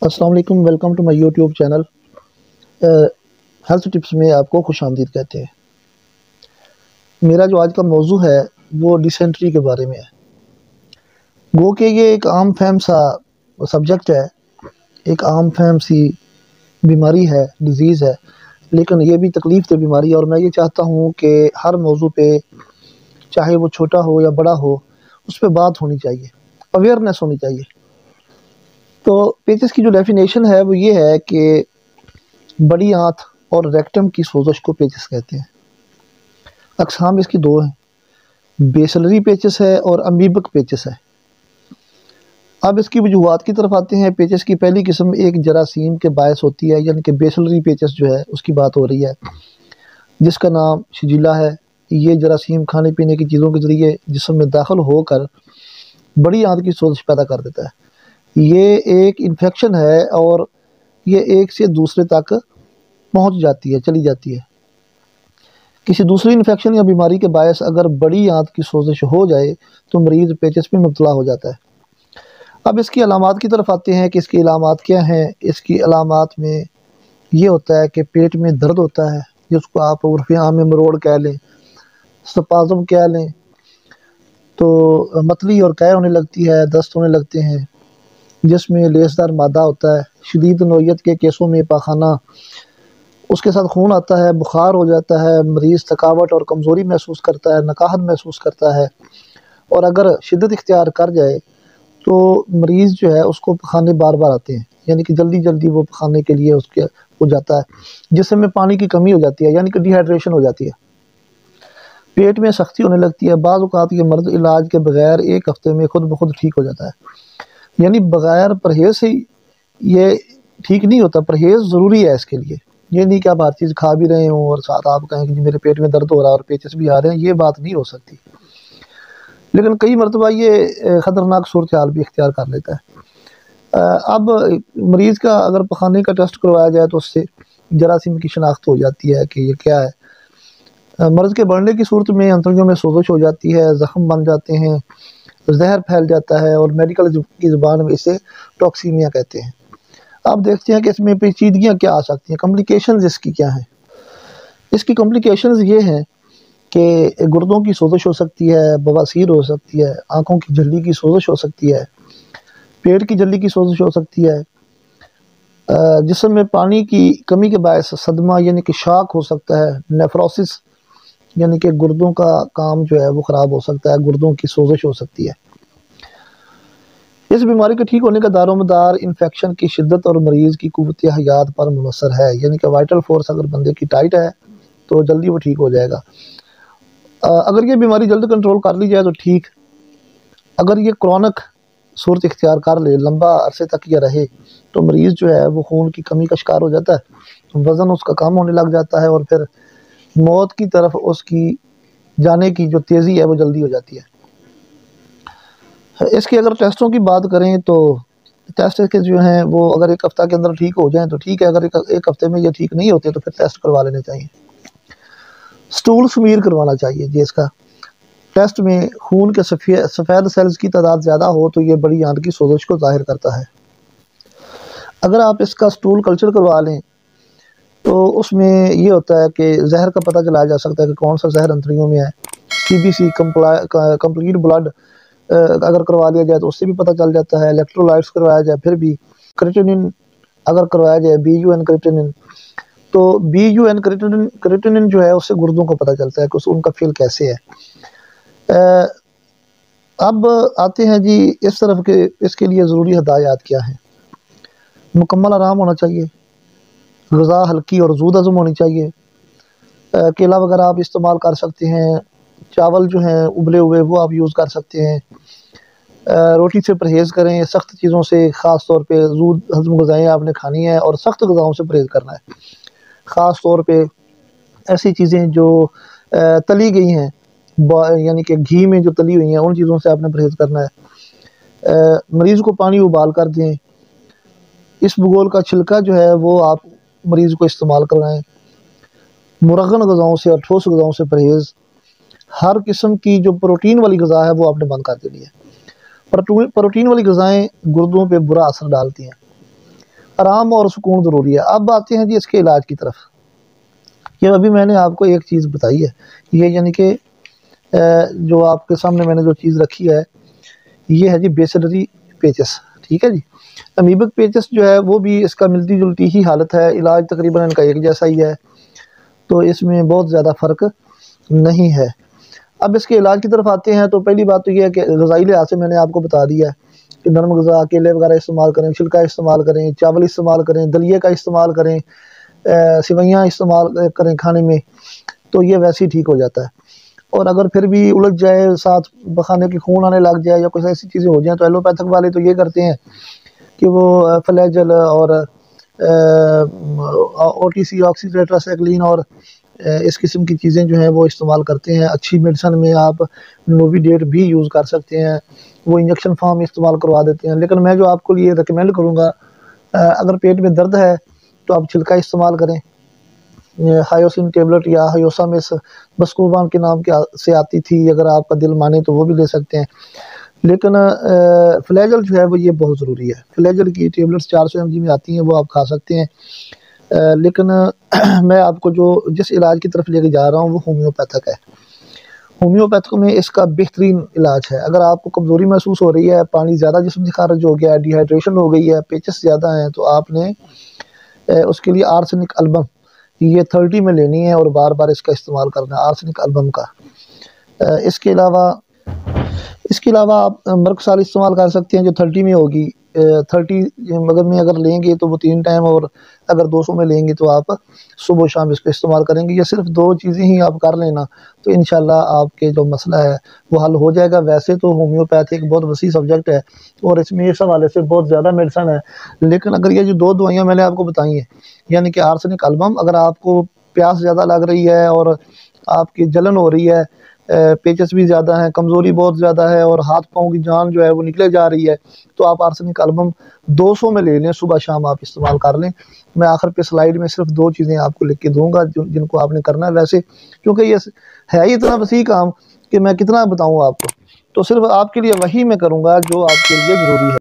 السلام علیکم، welcome to my YouTube channel health tips میں آپ کو خوش آمدید کہتے ہیں۔ میرا جو آج کا موضوع ہے وہ ڈیسینٹری کے بارے میں ہے۔ گو کہ یہ ایک عام فہم سا سبجیکٹ ہے، ایک عام فہم سی بیماری ہے، ڈیزیز ہے، لیکن یہ بھی تکلیف دہ بیماری ہے، اور میں یہ چاہتا ہوں کہ ہر موضوع پہ، چاہے وہ چھوٹا ہو یا بڑا ہو، اس پہ بات ہونی چاہیے، اویئرنیس ہونی چاہیے۔ تو پیچس کی جو ڈیفینیشن ہے وہ یہ ہے کہ بڑی آنت اور ریکٹم کی سوزش کو پیچس کہتے ہیں۔ اقسام اس کی دو ہیں، بیسلری پیچس ہے اور امیبک پیچس ہے۔ اب اس کی وجوہات کی طرف آتے ہیں۔ پیچس کی پہلی قسم ایک جراثیم کے باعث ہوتی ہے، یعنی کہ بیسلری پیچس جو ہے اس کی بات ہو رہی ہے، جس کا نام شجیلا ہے۔ یہ جراثیم کھانے پینے کی چیزوں کے ذریعے جسم میں داخل ہو کر بڑی آنت کی سوزش پیدا کر دیتا ہے۔ یہ ایک انفیکشن ہے اور یہ ایک سے دوسرے تک پہنچ جاتی ہے، چلی جاتی ہے۔ کسی دوسری انفیکشن یا بیماری کے باعث اگر بڑی آنت کی سوزش ہو جائے تو مریض پیچس میں مبتلا ہو جاتا ہے۔ اب اس کی علامات کی طرف آتے ہیں کہ اس کی علامات کیا ہیں۔ اس کی علامات میں یہ ہوتا ہے کہ پیٹ میں درد ہوتا ہے، جس کو آپ عرف عام میں مروڑ کہہ لیں، سپازم کہہ لیں، تو متلی اور قے ہونے لگتی ہے، دست ہونے لگتے ہیں، جس میں لیسدار مادہ ہوتا ہے۔ شدید نوعیت کے کیسوں میں پاخانہ، اس کے ساتھ خون آتا ہے، بخار ہو جاتا ہے، مریض تھکاوٹ اور کمزوری محسوس کرتا ہے، نقاہت محسوس کرتا ہے، اور اگر شدت اختیار کر جائے تو مریض جو ہے اس کو پخانے بار بار آتے ہیں، یعنی کہ جلدی جلدی وہ پخانے کے لیے اس کے ہو جاتا ہے، جسم میں پانی کی کمی ہو جاتی ہے، یعنی کہ ڈی ہائیڈریشن ہو جاتی ہے۔ پیٹ میں سختی ہونے لگتی ہے۔ بعض اوقات یہ مرض علاج کے بغیر ایک ہفتے میں خود بخود ٹھیک ہو جاتا ہے، یعنی بغیر پرہیز سے یہ ٹھیک نہیں ہوتا۔ پرہیز ضروری ہے اس کے لیے، یہ نہیں کہ آپ ہر چیز کھا بھی رہے ہوں اور ساتھ آپ کہیں کہ جی میرے پیٹ میں درد ہو رہا ہے اور پیچس بھی آ رہے ہیں، یہ بات نہیں ہو سکتی۔ لیکن کئی مرتبہ یہ خطرناک صورتحال بھی اختیار کر لیتا ہے۔ اب مریض کا اگر پخانے کا ٹیسٹ کروایا جائے تو اس سے جراثیم کی شناخت ہو جاتی ہے کہ یہ کیا ہے۔ مرض کے بڑھنے کی صورت میں انتڑیوں میں سوزش ہو جاتی ہے، زخم بن جاتے ہیں، زہر پھیل جاتا ہے، اور میڈیکل کی زبان میں اسے ٹاکسیمیا کہتے ہیں۔ آپ دیکھتے ہیں کہ اس میں پیچیدگیاں کیا آ سکتی ہیں، کمپلیکیشنز اس کی کیا ہیں۔ اس کی کمپلیکیشنز یہ ہیں کہ گردوں کی سوزش ہو سکتی ہے، بواسیر ہو سکتی ہے، آنکھوں کی جھلی کی سوزش ہو سکتی ہے، پیٹ کی جھلی کی سوزش ہو سکتی ہے، جسم میں پانی کی کمی کے باعث صدمہ یعنی کہ شاک ہو سکتا ہے، نیفروسس یعنی کہ گردوں کا کام جو ہے وہ خراب ہو سکتا ہے، گردوں کی سوزش ہو سکتی ہے۔ اس بیماری کے ٹھیک ہونے کا دار و مدار انفیکشن کی شدت اور مریض کی قوت حیات پر منحصر ہے، یعنی کہ وائٹل فورس اگر بندے کی ٹائٹ ہے تو جلدی وہ ٹھیک ہو جائے گا۔ اگر یہ بیماری جلد کنٹرول کر لی جائے تو ٹھیک، اگر یہ کرونک صورت اختیار کر لے، لمبا عرصے تک یہ رہے، تو مریض جو ہے وہ خون کی کمی کا شکار ہو جاتا ہے، وزن اس کا کم ہونے لگ جاتا ہے، اور پھر موت کی طرف اس کی جانے کی جو تیزی ہے وہ جلدی ہو جاتی ہے۔ اس کے اگر ٹیسٹوں کی بات کریں تو ٹیسٹ کے جو ہیں وہ اگر ایک ہفتہ کے اندر ٹھیک ہو جائیں تو ٹھیک ہے، اگر ایک ہفتے میں یہ ٹھیک نہیں ہوتے تو پھر ٹیسٹ کروا لینے چاہیے۔ سٹول سمیر کروانا چاہیے جی۔ اس کا ٹیسٹ میں خون کے سفید سیلز کی تعداد زیادہ ہو تو یہ بڑی آنت کی سوزش کو ظاہر کرتا ہے۔ اگر آپ اس کا سٹول کلچر کروا لیں تو اس میں یہ ہوتا ہے کہ زہر کا پتہ چلایا جا سکتا ہے کہ کون سا زہر انتڑیوں میں ہے۔ C B C complete blood اگر کروا لیا جائے تو اس سے بھی پتہ چل جاتا ہے۔ الیکٹرولائٹس کروایا جائے، پھر بھی کریٹینن اگر کروایا جائے، بی یو این کریٹینن، تو بی یو این کریٹینن جو ہے اس سے گردوں کو پتہ چلتا ہے کہ ان کا فیل کیسے ہے۔ اب آتے ہیں جی اس طرف کہ اس کے لیے ضروری ہدایات کیا ہیں۔ مکمل آرام ہونا چاہیے، غذا ہلکی اور زود ہضم ہونی چاہیے، کیلا وغیرہ آپ استعمال کر سکتے ہیں، چاول جو ہیں ابلے ہوئے وہ آپ یوز کر سکتے ہیں، روٹی سے پرہیز کریں، سخت چیزوں سے، خاص طور پہ زود ہضم غذائیں آپ نے کھانی ہیں اور سخت غذاؤں سے پرہیز کرنا ہے، خاص طور پہ ایسی چیزیں جو تلی گئی ہیں، یعنی کہ گھی میں جو تلی ہوئی ہیں ان چیزوں سے آپ نے پرہیز کرنا ہے۔ مریض کو پانی ابال کر دیں، اس بگول کا چھلکا جو ہے وہ آپ مریض کو استعمال کروائیں۔ مرغن غذاؤں سے اور ٹھوس غذاؤں سے پرہیز۔ ہر قسم کی جو پروٹین والی غذا ہے وہ آپ نے بند کر دینی ہے۔ پروٹین والی غذائیں گردوں پہ برا اثر ڈالتی ہیں۔ آرام اور سکون ضروری ہے۔ اب آتے ہیں جی اس کے علاج کی طرف۔ یہ ابھی میں نے آپ کو ایک چیز بتائی ہے، یہ یعنی کہ جو آپ کے سامنے میں نے جو چیز رکھی ہے یہ ہے جی بیسلری پیچس، ٹھیک ہے جی۔ امیبک پیچس جو ہے وہ بھی اس کا ملتی جلتی ہی حالت ہے، علاج تقریباً ان کا ایک جیسا ہی ہے، تو اس میں بہت زیادہ فرق نہیں ہے۔ اب اس کے علاج کی طرف آتے ہیں تو پہلی بات تو یہ ہے کہ غذائی لحاظ سے میں نے آپ کو بتا دیا ہے کہ نرم غذا، کیلے وغیرہ استعمال کریں، چھلکا استعمال کریں، چاول استعمال کریں، دلیے کا استعمال کریں، سوئیاں استعمال کریں کھانے میں، تو یہ ویسے ہی ٹھیک ہو جاتا ہے۔ اور اگر پھر بھی الجھ جائے، ساتھ بخانے کی خون آنے لگ جائے یا کچھ ایسی چیزیں ہو جائیں، تو ایلوپیتھک والے تو یہ کرتے ہیں کہ وہ فلیجل اور او ٹی سی، آکسیٹیٹراسائکلین اور اس قسم کی چیزیں جو ہیں وہ استعمال کرتے ہیں۔ اچھی میڈیسن میں آپ نوویڈیٹ بھی یوز کر سکتے ہیں، وہ انجیکشن فارم استعمال کروا دیتے ہیں، لیکن میں جو آپ کو یہ ریکمینڈ کروں گا، اگر پیٹ میں درد ہے تو آپ چھلکا استعمال کریں، ہائیوسین ٹیبلٹ یا ہائیوسامس بسکوبان کے نام سے آتی تھی، اگر آپ کا دل مانے تو وہ بھی لے سکتے ہیں، لیکن فلیجل جو ہے وہ یہ بہت ضروری ہے۔ فلیجل کی ٹیبلٹس 400 mg میں آتی ہیں، وہ آپ کھا سکتے ہیں، لیکن میں آپ کو جس علاج کی طرف لے کے جا رہا ہوں وہ ہومیوپیتھک ہے۔ ہومیوپیتھک میں اس کا بہترین علاج ہے۔ اگر آپ کو کمزوری محسوس ہو رہی ہے، پانی زیادہ جسم سے خارج ہو گیا ہے، ڈی ہائیڈریشن ہو گئی ہے، پیچس زیادہ ہیں، تو آپ نے اس کے لیے آرسینک البم یہ 30 میں لینی ہے اور بار بار اس کا استعمال کرنا ہے، آرسینک البم کا۔ اس کے علاوہ آپ مرک سال استعمال کر سکتے ہیں جو 30 میں ہوگی۔ 30 مگر میں اگر لیں گے تو وہ 3 ٹائم، اور اگر 200 میں لیں گے تو آپ صبح و شام اس کو استعمال کریں گے۔ یہ صرف 2 چیزیں ہی آپ کر لینا تو انشاءاللہ آپ کے جو مسئلہ ہے وہ حل ہو جائے گا۔ ویسے تو ہومیوپیتھی ایک بہت وسیع سبجیکٹ ہے اور اس میں اس حوالے سے بہت زیادہ میڈیسن ہے، لیکن اگر یہ جو 2 دوائیاں میں نے آپ کو بتائی ہیں، یعنی کہ آرسینک البم، اگر آپ کو پیاس زیادہ لگ رہی ہے اور آپ کی جلن ہو رہی ہے، پیچس بھی زیادہ ہیں، کمزوری بہت زیادہ ہے اور ہاتھ پاؤں کی جان جو ہے وہ نکلے جا رہی ہے، تو آپ آرسینک البم 200 میں لے لیں، صبح شام آپ استعمال کر لیں۔ میں آخر پہ سلائیڈ میں صرف 2 چیزیں آپ کو لکھ کے دوں گا جن کو آپ نے کرنا ہے، ویسے کیونکہ یہ ہے ہی اتنا وسیع کام کہ میں کتنا بتاؤں آپ کو، تو صرف آپ کے لیے وہی میں کروں گا جو آپ کے لیے ضروری ہے۔